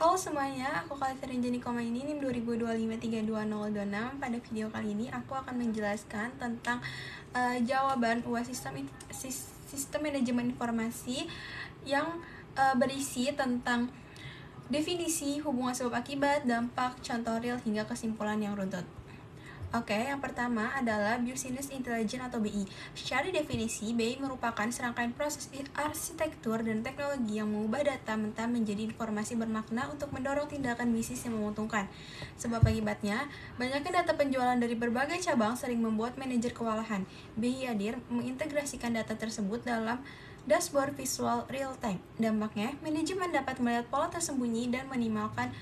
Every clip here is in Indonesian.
Halo semuanya, aku Kalista Renjani Komaini NIM 2025322026. Pada video kali ini aku akan menjelaskan tentang jawaban UAS sistem manajemen informasi yang berisi tentang definisi, hubungan sebab akibat, dampak, contoh real, hingga kesimpulan yang runtut. Oke, yang pertama adalah Business Intelligence atau BI. Secara definisi, BI merupakan serangkaian proses arsitektur dan teknologi yang mengubah data mentah menjadi informasi bermakna untuk mendorong tindakan bisnis yang menguntungkan. Sebab akibatnya, banyaknya data penjualan dari berbagai cabang sering membuat manajer kewalahan. BI hadir mengintegrasikan data tersebut dalam dashboard visual real time. Dampaknya, manajemen dapat melihat pola tersembunyi dan meminimalkan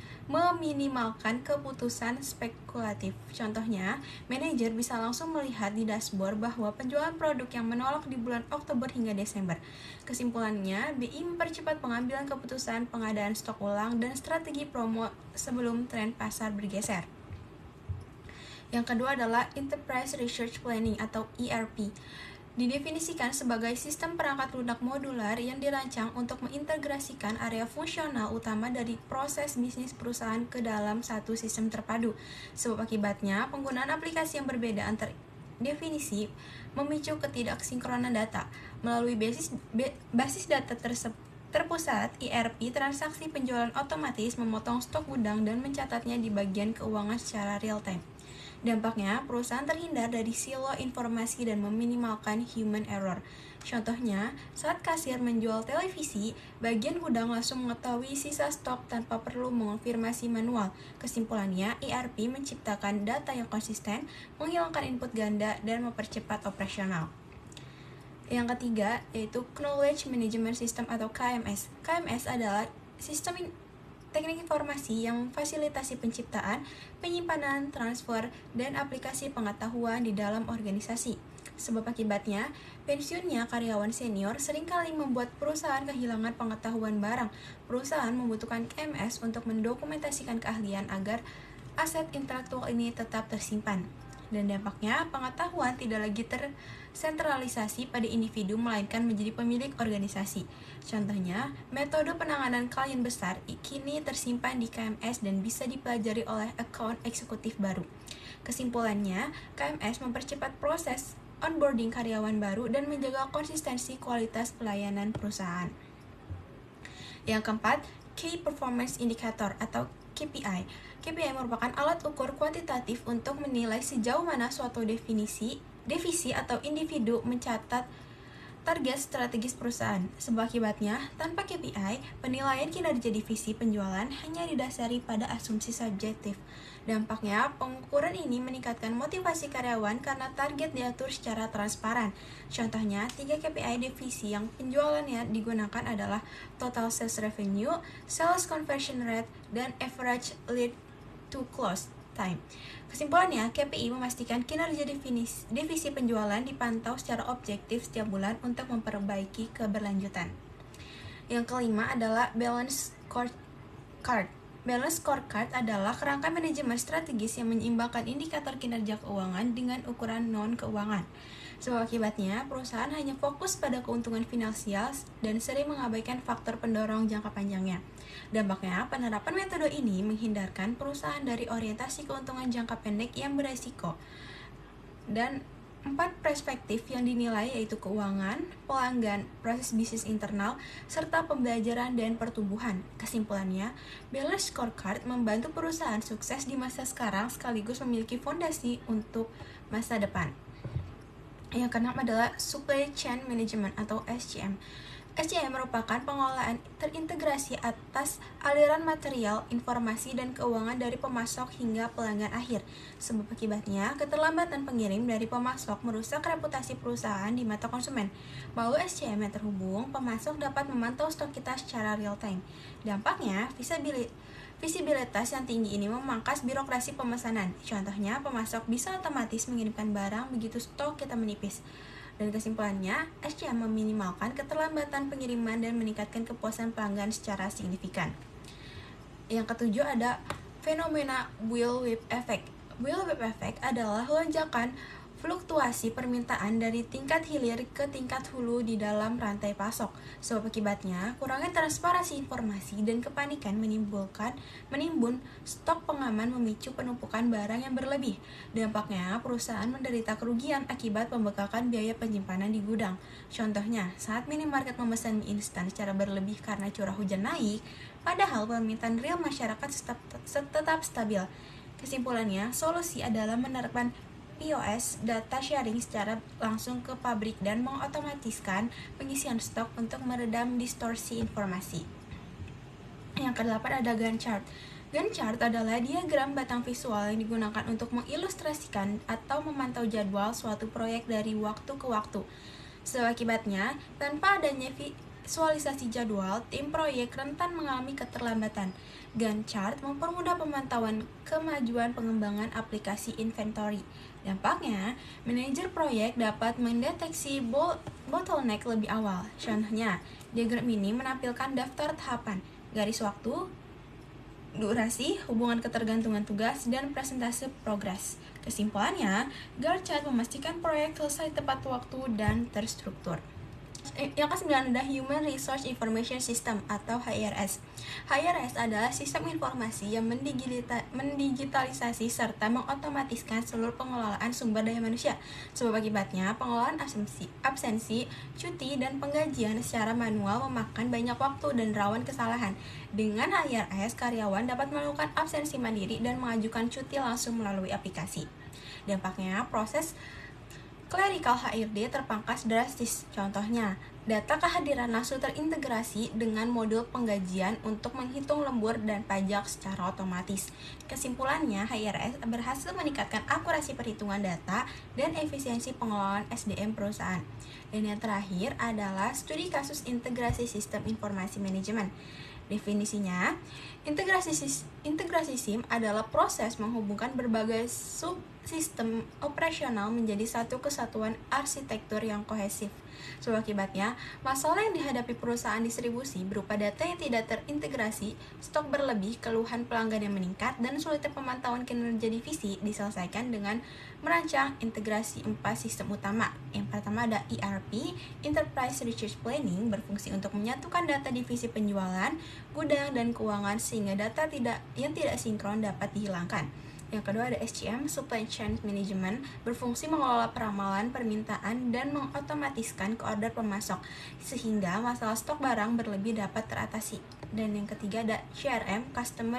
keputusan spekulatif. Contohnya, manajer bisa langsung melihat di dashboard bahwa penjualan produk yang menolak di bulan Oktober hingga Desember. Kesimpulannya, BI mempercepat pengambilan keputusan, pengadaan stok ulang, dan strategi promo sebelum tren pasar bergeser. Yang kedua adalah Enterprise Research Planning atau ERP. Didefinisikan sebagai sistem perangkat lunak modular yang dirancang untuk mengintegrasikan area fungsional utama dari proses bisnis perusahaan ke dalam satu sistem terpadu. Sebab akibatnya, penggunaan aplikasi yang berbeda antar definisi memicu ketidaksinkronan data. Melalui basis data terpusat, ERP transaksi penjualan otomatis memotong stok gudang dan mencatatnya di bagian keuangan secara real time. Dampaknya, perusahaan terhindar dari silo informasi dan meminimalkan human error. Contohnya, saat kasir menjual televisi, bagian gudang langsung mengetahui sisa stok tanpa perlu mengonfirmasi manual. Kesimpulannya, ERP menciptakan data yang konsisten, menghilangkan input ganda, dan mempercepat operasional. Yang ketiga, yaitu Knowledge Management System atau KMS. KMS adalah sistem teknik informasi yang fasilitasi penciptaan, penyimpanan, transfer, dan aplikasi pengetahuan di dalam organisasi. Sebab akibatnya, pensiunnya karyawan senior seringkali membuat perusahaan kehilangan pengetahuan barang. Perusahaan membutuhkan KMS untuk mendokumentasikan keahlian agar aset intelektual ini tetap tersimpan. Dan dampaknya, pengetahuan tidak lagi tersentralisasi pada individu, melainkan menjadi pemilik organisasi. Contohnya, metode penanganan klien besar kini tersimpan di KMS dan bisa dipelajari oleh account eksekutif baru. Kesimpulannya, KMS mempercepat proses onboarding karyawan baru dan menjaga konsistensi kualitas pelayanan perusahaan. Yang keempat, Key Performance Indicator atau KPI. KPI merupakan alat ukur kuantitatif untuk menilai sejauh mana suatu divisi atau individu mencatat target strategis perusahaan. Sebab akibatnya, tanpa KPI, penilaian kinerja divisi penjualan hanya didasari pada asumsi subjektif. Dampaknya, pengukuran ini meningkatkan motivasi karyawan karena target diatur secara transparan. Contohnya, 3 KPI divisi yang penjualannya digunakan adalah total sales revenue, sales conversion rate, dan average lead to close time. Kesimpulannya, KPI memastikan kinerja divisi penjualan dipantau secara objektif setiap bulan untuk memperbaiki keberlanjutan. Yang kelima adalah Balance Scorecard. Balance Scorecard adalah kerangka manajemen strategis yang menyeimbangkan indikator kinerja keuangan dengan ukuran non-keuangan. Sebab akibatnya, perusahaan hanya fokus pada keuntungan finansial dan sering mengabaikan faktor pendorong jangka panjangnya. Dampaknya, penerapan metode ini menghindarkan perusahaan dari orientasi keuntungan jangka pendek yang beresiko. Dan 4 perspektif yang dinilai yaitu keuangan, pelanggan, proses bisnis internal, serta pembelajaran dan pertumbuhan. Kesimpulannya, Balance Scorecard membantu perusahaan sukses di masa sekarang sekaligus memiliki fondasi untuk masa depan. Yang keenam adalah Supply Chain Management atau SCM. SCM merupakan pengelolaan terintegrasi atas aliran material, informasi, dan keuangan dari pemasok hingga pelanggan akhir. Sebab akibatnya, keterlambatan pengirim dari pemasok merusak reputasi perusahaan di mata konsumen. Melalui SCM yang terhubung, pemasok dapat memantau stok kita secara real time. Dampaknya, visibilitas yang tinggi ini memangkas birokrasi pemesanan. Contohnya, pemasok bisa otomatis mengirimkan barang begitu stok kita menipis. Dan kesimpulannya, SCM meminimalkan keterlambatan pengiriman dan meningkatkan kepuasan pelanggan secara signifikan. Yang ketujuh ada fenomena Bullwhip Effect. Bullwhip Effect adalah lonjakan fluktuasi permintaan dari tingkat hilir ke tingkat hulu di dalam rantai pasok. Sebab akibatnya, kurangnya transparansi informasi dan kepanikan menimbun stok pengaman memicu penumpukan barang yang berlebih. Dampaknya, perusahaan menderita kerugian akibat pembengkakan biaya penyimpanan di gudang. Contohnya, saat minimarket memesan mie instan secara berlebih karena curah hujan naik, padahal permintaan real masyarakat tetap stabil. Kesimpulannya, solusi adalah menerapkan POS, data sharing secara langsung ke pabrik dan mengotomatiskan pengisian stok untuk meredam distorsi informasi. Yang kedelapan ada Gantt chart. Gantt chart adalah diagram batang visual yang digunakan untuk mengilustrasikan atau memantau jadwal suatu proyek dari waktu ke waktu. Akibatnya, tanpa adanya visualisasi jadwal, tim proyek rentan mengalami keterlambatan. Gantt chart mempermudah pemantauan kemajuan pengembangan aplikasi inventory. Dampaknya, manajer proyek dapat mendeteksi bottleneck lebih awal. Contohnya, diagram ini menampilkan daftar tahapan, garis waktu, durasi, hubungan ketergantungan tugas, dan presentase progres. Kesimpulannya, Gantt chart memastikan proyek selesai tepat waktu dan terstruktur. Yang ke-9 ada Human Resource Information System atau HRS. HRS adalah sistem informasi yang mendigitalisasi serta mengotomatiskan seluruh pengelolaan sumber daya manusia. Sebab akibatnya, pengelolaan absensi, cuti, dan penggajian secara manual memakan banyak waktu dan rawan kesalahan. Dengan HRS, karyawan dapat melakukan absensi mandiri dan mengajukan cuti langsung melalui aplikasi. Dampaknya, proses clerical HRD terpangkas drastis. Contohnya, data kehadiran langsung terintegrasi dengan modul penggajian untuk menghitung lembur dan pajak secara otomatis. Kesimpulannya, HRS berhasil meningkatkan akurasi perhitungan data dan efisiensi pengelolaan SDM perusahaan. Dan yang terakhir adalah studi kasus integrasi sistem informasi manajemen. Definisinya, integrasi SIM adalah proses menghubungkan berbagai subsistem operasional menjadi satu kesatuan arsitektur yang kohesif. Akibatnya, masalah yang dihadapi perusahaan distribusi berupa data yang tidak terintegrasi, stok berlebih, keluhan pelanggan yang meningkat, dan sulitnya pemantauan kinerja divisi diselesaikan dengan merancang integrasi 4 sistem utama. Yang pertama ada ERP, Enterprise Resource Planning, berfungsi untuk menyatukan data divisi penjualan, gudang, dan keuangan sehingga data yang tidak sinkron dapat dihilangkan. Yang kedua ada SCM, Supply Chain Management, berfungsi mengelola peramalan permintaan dan mengotomatiskan ke order pemasok sehingga masalah stok barang berlebih dapat teratasi. Dan yang ketiga ada CRM, Customer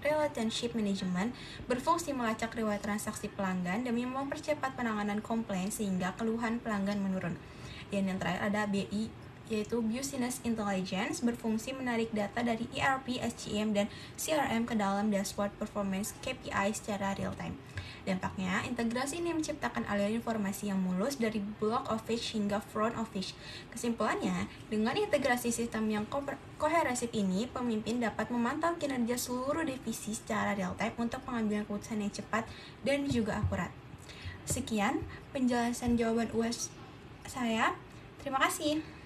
Relationship Management, berfungsi melacak riwayat transaksi pelanggan demi mempercepat penanganan komplain sehingga keluhan pelanggan menurun. Dan yang terakhir ada BI, yaitu Business Intelligence, berfungsi menarik data dari ERP, SCM, dan CRM ke dalam dashboard performance KPI secara real time. Dampaknya, integrasi ini menciptakan aliran informasi yang mulus dari back office hingga front office. Kesimpulannya, dengan integrasi sistem yang koheresif ini, pemimpin dapat memantau kinerja seluruh divisi secara real time untuk pengambilan keputusan yang cepat dan juga akurat. Sekian penjelasan jawaban UAS saya. Terima kasih.